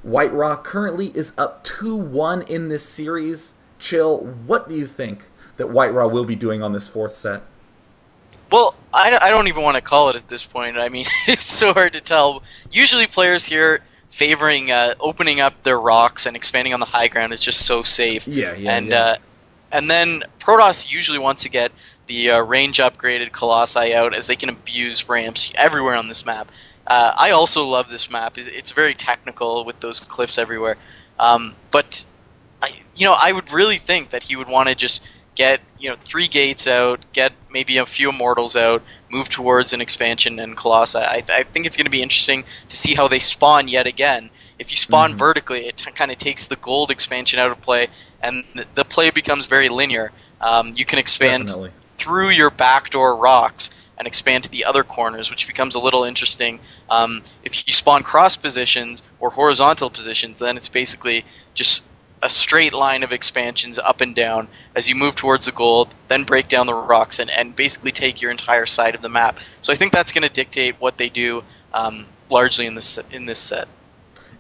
WhiteRa currently is up 2-1 in this series. Chill, what do you think that WhiteRa will be doing on this fourth set? Well, I don't even want to call it at this point. I mean, it's so hard to tell. Usually, players here favoring opening up their rocks and expanding on the high ground is just so safe. Yeah, yeah, And yeah. and then Protoss usually wants to get the range upgraded Colossi out as they can abuse ramps everywhere on this map. I also love this map. It's very technical with those cliffs everywhere. But I would really think that he would want to just get 3 gates out, get maybe a few immortals out, move towards an expansion and colossi. I think it's going to be interesting to see how they spawn yet again. If you spawn vertically, it kind of takes the gold expansion out of play, and the play becomes very linear. You can expand Definitely. through your backdoor rocks and expand to the other corners, which becomes a little interesting. If you spawn cross positions or horizontal positions, then it's basically just a straight line of expansions up and down as you move towards the gold, then break down the rocks and basically take your entire side of the map. So I think that's going to dictate what they do largely in this set.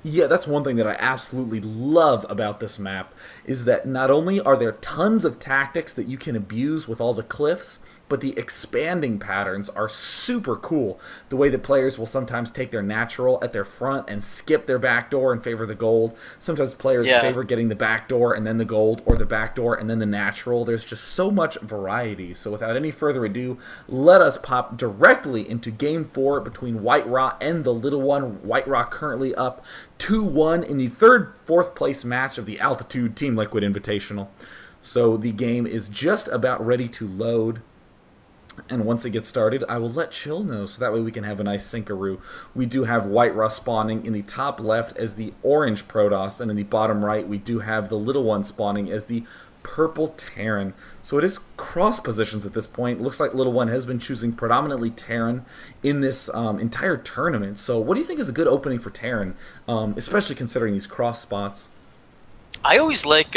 Yeah, that's one thing that I absolutely love about this map, is that not only are there tons of tactics that you can abuse with all the cliffs, but the expanding patterns are super cool. The way that players will sometimes take their natural at their front and skip their backdoor in favor of the gold. Sometimes players Yeah. favor getting the backdoor and then the gold, or the backdoor and then the natural. There's just so much variety. So without any further ado, let us pop directly into Game 4 between WhiteRa and TheLittleOne. WhiteRa currently up 2-1 in the fourth place match of the Altitude Team Liquid Invitational. So the game is just about ready to load. And once it gets started, I will let Chill know, so that way we can have a nice syncaroo. We do have WhiteRa spawning in the top left as the orange Protoss, and in the bottom right we do have TheLittleOne spawning as the purple Terran. So it is cross positions at this point. Looks like TheLittleOne has been choosing predominantly Terran in this entire tournament. So what do you think is a good opening for Terran, especially considering these cross spots? I always like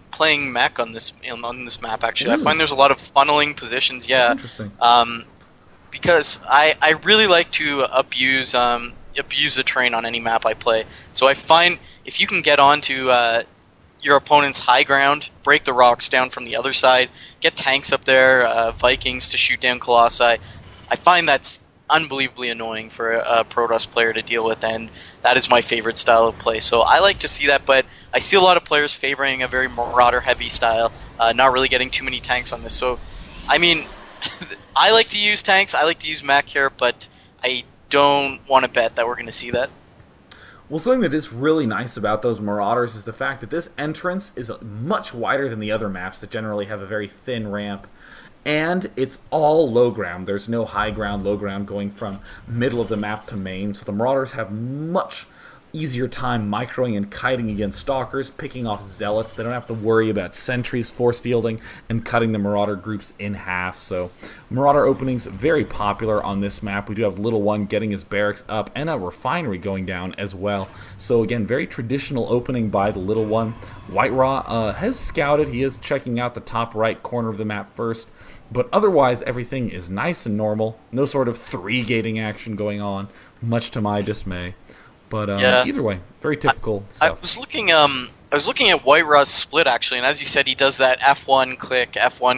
playing mech on this map. Actually, I Ooh, find there's a lot of funneling positions. that's Yeah, interesting. um, because I really like to abuse the terrain on any map I play. So I find if you can get onto your opponent's high ground, break the rocks down from the other side, get tanks up there, Vikings to shoot down Colossi, I find that's unbelievably annoying for a Protoss player to deal with, and that is my favorite style of play. So I like to see that, but I see a lot of players favoring a very Marauder-heavy style, not really getting too many tanks on this. So, I mean, I like to use tanks, I like to use mech here, but I don't want to bet that we're going to see that. Well, something that is really nice about those Marauders is the fact that this entrance is much wider than the other maps that generally have a very thin ramp. And it's all low ground. There's no high ground, low ground going from middle of the map to main. So the Marauders have much easier time microing and kiting against stalkers, picking off zealots. They don't have to worry about sentries force fielding and cutting the marauder groups in half. So marauder openings very popular on this map. We do have TheLittleOne getting his barracks up and a refinery going down as well. So again, very traditional opening by TheLittleOne. WhiteRa has scouted. He is checking out the top right corner of the map first. But otherwise, everything is nice and normal. No sort of 3-gating action going on, much to my dismay. But Yeah. either way, very typical I stuff. was looking at WhiteRa's split actually, and as you said, he does that F1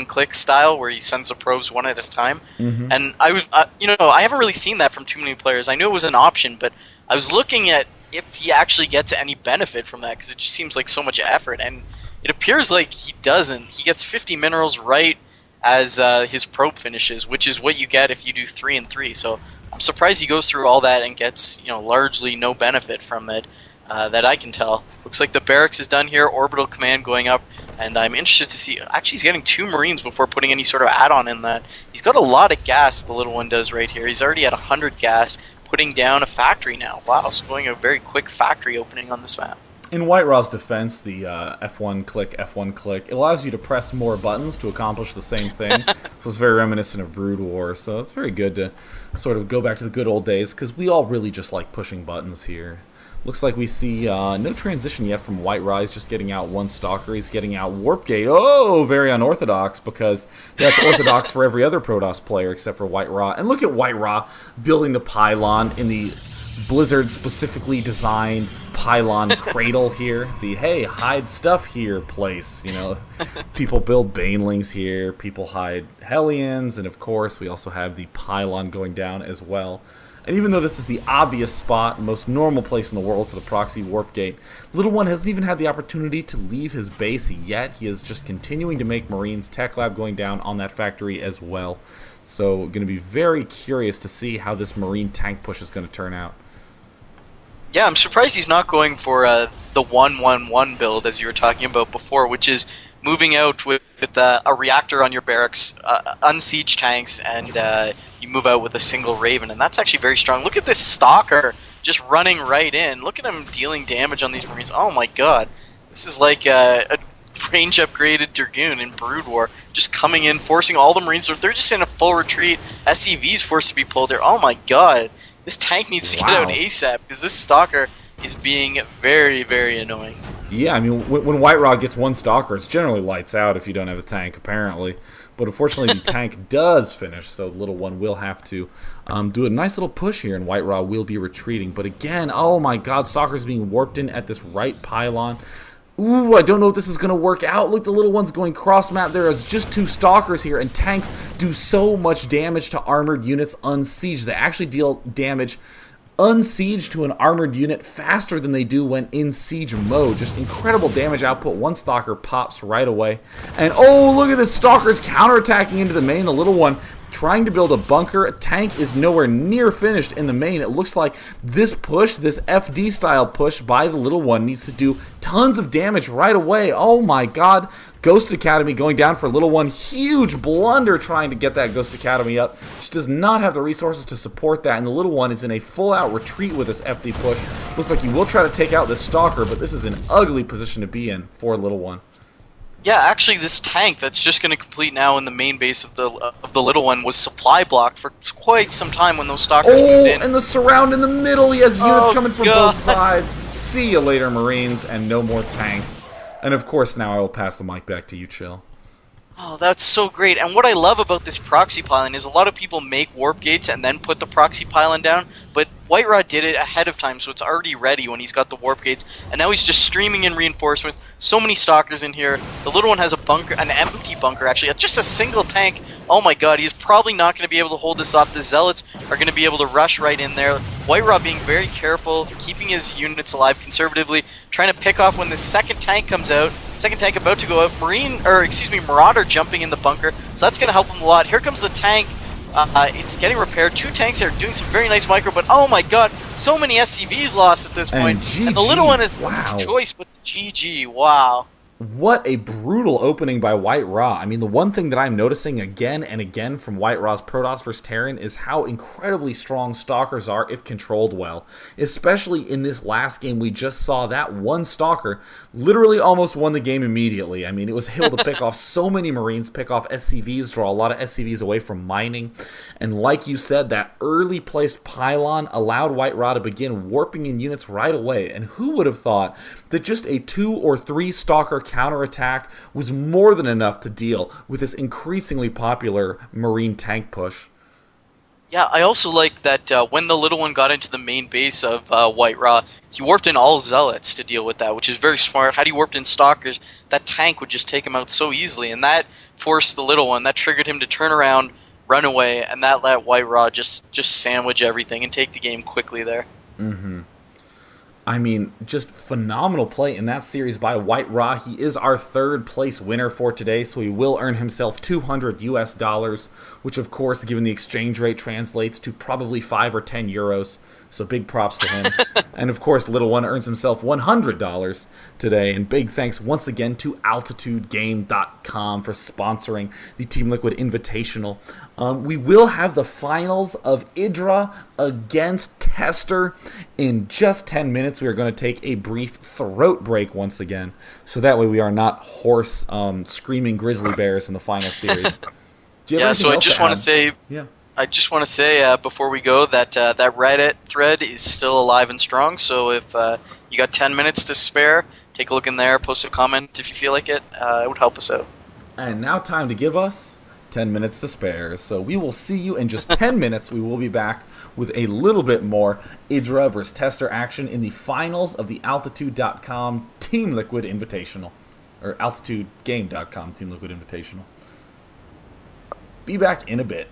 click style where he sends the probes one at a time. And I was, I haven't really seen that from too many players. I knew it was an option, but I was looking at if he actually gets any benefit from that because it just seems like so much effort, and it appears like he doesn't. He gets 50 minerals right as his probe finishes, which is what you get if you do 3 and 3. So I'm surprised he goes through all that and gets largely no benefit from it that I can tell. Looks like the barracks is done here, orbital command going up, and I'm interested to see. Actually, he's getting 2 Marines before putting any sort of add-on in that. He's got a lot of gas. TheLittleOne does right here. He's already at 100 gas, putting down a factory now. Wow, so going a very quick factory opening on this map. In WhiteRa's defense, the F1 click, it allows you to press more buttons to accomplish the same thing. So it's very reminiscent of Brood War, so it's very good to sort of go back to the good old days, because we all really just like pushing buttons here. Looks like we see no transition yet from WhiteRa. He's just getting out 1 Stalker. He's getting out Warp Gate. Oh, very unorthodox, because that's orthodox for every other Protoss player except for WhiteRa. And look at WhiteRa building the pylon in the Blizzard specifically designed pylon cradle here. The, hey, hide stuff here place. You know, people build banelings here. People hide Hellions. And, of course, we also have the pylon going down as well. And even though this is the obvious spot, most normal place in the world for the proxy warp gate, Little One hasn't even had the opportunity to leave his base yet. He is just continuing to make Marines. Tech Lab going down on that factory as well. So going to be very curious to see how this Marine tank push is going to turn out. Yeah, I'm surprised he's not going for the 1-1-1 build as you were talking about before, which is moving out with a reactor on your barracks, unsiege tanks, and you move out with a single Raven, and that's actually very strong. Look at this Stalker just running right in. Look at him dealing damage on these Marines. Oh my god. This is like a range upgraded Dragoon in Brood War, just coming in, forcing all the Marines. They're just in a full retreat. SCV's forced to be pulled there. Oh my god. This tank needs to get out ASAP, because this Stalker is being very, very annoying. Yeah, I mean, when WhiteRa gets one Stalker, it's generally lights out if you don't have a tank, apparently. But unfortunately, the tank does finish, so Little One will have to do a nice little push here, and WhiteRa will be retreating. But again, oh my god, Stalker's being warped in at this right pylon. Ooh, I don't know if this is going to work out. Look, the Little One's going cross-map. There is just two Stalkers here, and tanks do so much damage to armored units unsieged. They actually deal damage unsieged to an armored unit faster than they do when in siege mode. Just incredible damage output. One Stalker pops right away. And oh, look at this. Stalker's counterattacking into the main. The Little One trying to build a bunker. A tank is nowhere near finished in the main. It looks like this push, this FD style push by the Little One, needs to do tons of damage right away. Oh my god. Ghost Academy going down for Little One. Huge blunder trying to get that Ghost Academy up. She does not have the resources to support that, and the Little One is in a full-out retreat with this FD push. Looks like he will try to take out this Stalker, but this is an ugly position to be in for Little One. Yeah, actually, this tank that's just going to complete now in the main base of the Little One was supply blocked for quite some time when those Stalkers moved in. And the surround in the middle. He has units coming from both sides. See you later, Marines, and no more tank. And of course, now I will pass the mic back to you, Chill. Oh, that's so great. And what I love about this proxy pylon is a lot of people make warp gates and then put the proxy pylon down, but WhiteRa did it ahead of time, so it's already ready when he's got the warp gates, and now he's just streaming in reinforcements. So many Stalkers in here. The Little One has a bunker, an empty bunker actually, just a single tank. Oh my god, he's probably not going to be able to hold this off. The Zealots are going to be able to rush right in there. WhiteRa being very careful, keeping his units alive conservatively, trying to pick off when the second tank comes out. Second tank about to go out. Marauder jumping in the bunker, so that's going to help him a lot. Here comes the tank. It's getting repaired. Two tanks are doing some very nice micro, but oh my god, so many SCVs lost at this point. And the Little One is his choice, but GG, wow. What a brutal opening by WhiteRa. I mean, the one thing that I'm noticing again and again from WhiteRa's Protoss vs. Terran is how incredibly strong Stalkers are if controlled well. Especially in this last game, we just saw that one Stalker literally almost won the game immediately. I mean, it was able to pick off so many Marines, pick off SCVs, draw a lot of SCVs away from mining. And like you said, that early placed pylon allowed WhiteRa to begin warping in units right away. And who would have thought that just a 2 or 3 Stalker counterattack was more than enough to deal with this increasingly popular Marine tank push? Yeah, I also like that when the Little One got into the main base of WhiteRa, he warped in all Zealots to deal with that, which is very smart. Had he warped in Stalkers, that tank would just take him out so easily, and that forced the Little One, that triggered him to turn around, run away, and that let WhiteRa just sandwich everything and take the game quickly there. Mm-hmm. I mean, just phenomenal play in that series by WhiteRa. He is our third place winner for today, so he will earn himself $200 US, which of course, given the exchange rate, translates to probably 5 or 10 euros. So big props to him. And of course, Little One earns himself $100 today. And big thanks once again to AltitudeGame.com for sponsoring the Team Liquid Invitational. We will have the finals of Idra against Tester in just 10 minutes. We are going to take a brief throat break once again, so that way we are not hoarse, screaming grizzly bears in the final series. Yeah, so I just want to say... Yeah. I just want to say before we go that that Reddit thread is still alive and strong, so if you got 10 minutes to spare, take a look in there, post a comment if you feel like it. It would help us out. And now time to give us 10 minutes to spare. So we will see you in just 10 minutes. We will be back with a little bit more Idra versus Tester action in the finals of the Altitude.com Team Liquid Invitational. Or AltitudeGame.com Team Liquid Invitational. Be back in a bit.